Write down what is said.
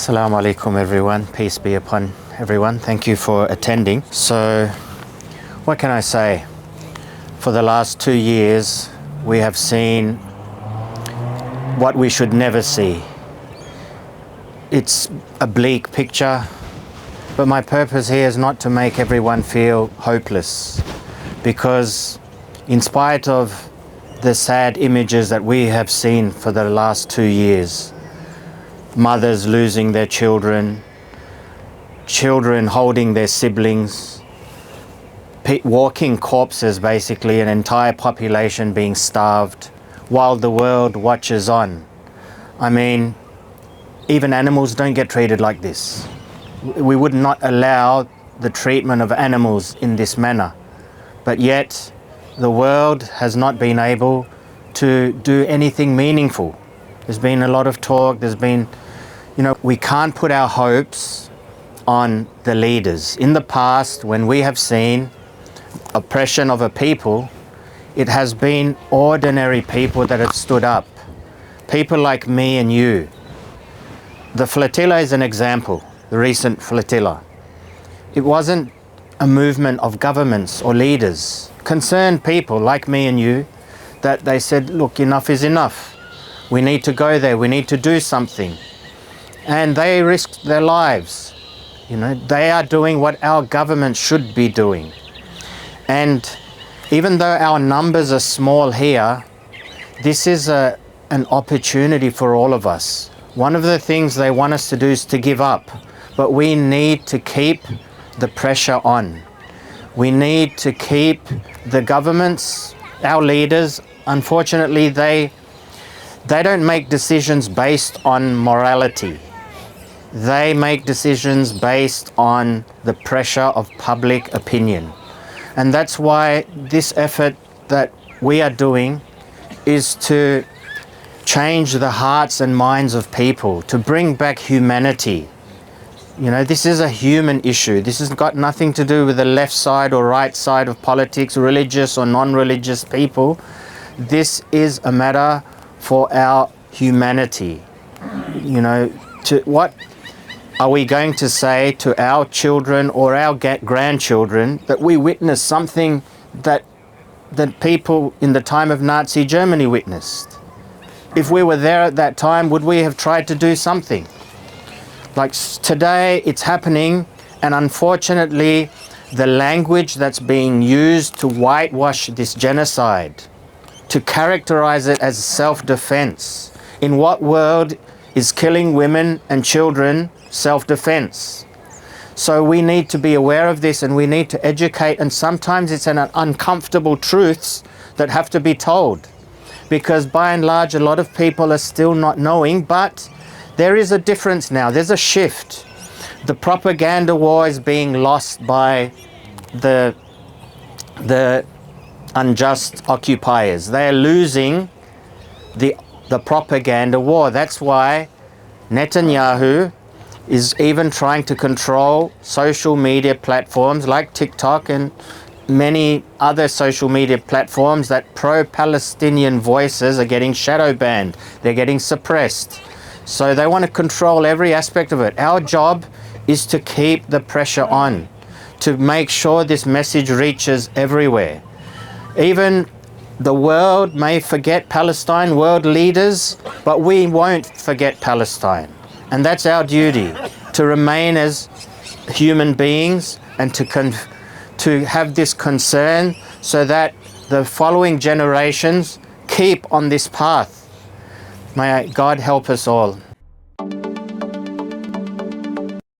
Assalamu alaikum everyone, peace be upon everyone. Thank you for attending. So what can I say? For the last 2 years we have seen what we should never see. It's a bleak picture, but my purpose here is not to make everyone feel hopeless, because in spite of the sad images that we have seen for the last 2 years, mothers losing their children, children holding their siblings, walking corpses, basically an entire population being starved while the world watches on. I mean, even animals don't get treated like this. We would not allow the treatment of animals in this manner, but yet the world has not been able to do anything meaningful. There's been a lot of talk, there's been, we can't put our hopes on the leaders. In the past, when we have seen oppression of a people, it has been ordinary people that have stood up. People like me and you. The flotilla is an example, the recent flotilla. It wasn't a movement of governments or leaders, concerned people like me and you, that they said, look, enough is enough. We need to go there, we need to do something. And they risked their lives. They are doing what our government should be doing. And even though our numbers are small here, this is an opportunity for all of us. One of the things they want us to do is to give up, but we need to keep the pressure on. We need to keep the governments, our leaders, unfortunately, they don't make decisions based on morality. They make decisions based on the pressure of public opinion. And that's why this effort that we are doing is to change the hearts and minds of people, to bring back humanity. This is a human issue. This has got nothing to do with the left side or right side of politics, religious or non-religious people. This is a matter for our humanity. What are we going to say to our children or our grandchildren that we witnessed something that people in the time of Nazi Germany witnessed? If we were there at that time, would we have tried to do something? Like today, it's happening, and unfortunately, the language that's being used to whitewash this genocide, to characterize it as self-defense. In what world is killing women and children self-defense? So we need to be aware of this, and we need to educate, and sometimes it's an uncomfortable truths that have to be told, because by and large a lot of people are still not knowing. But there is a difference now, there's a shift. The propaganda war is being lost by the unjust occupiers. They're losing the propaganda war. That's why Netanyahu is even trying to control social media platforms like TikTok and many other social media platforms. That pro-Palestinian voices are getting shadow banned, they're getting suppressed. So they want to control every aspect of it. Our job is to keep the pressure on, to make sure this message reaches everywhere. Even the world may forget Palestine, world leaders, but we won't forget Palestine. And that's our duty, to remain as human beings and to have this concern so that the following generations keep on this path. May God help us all.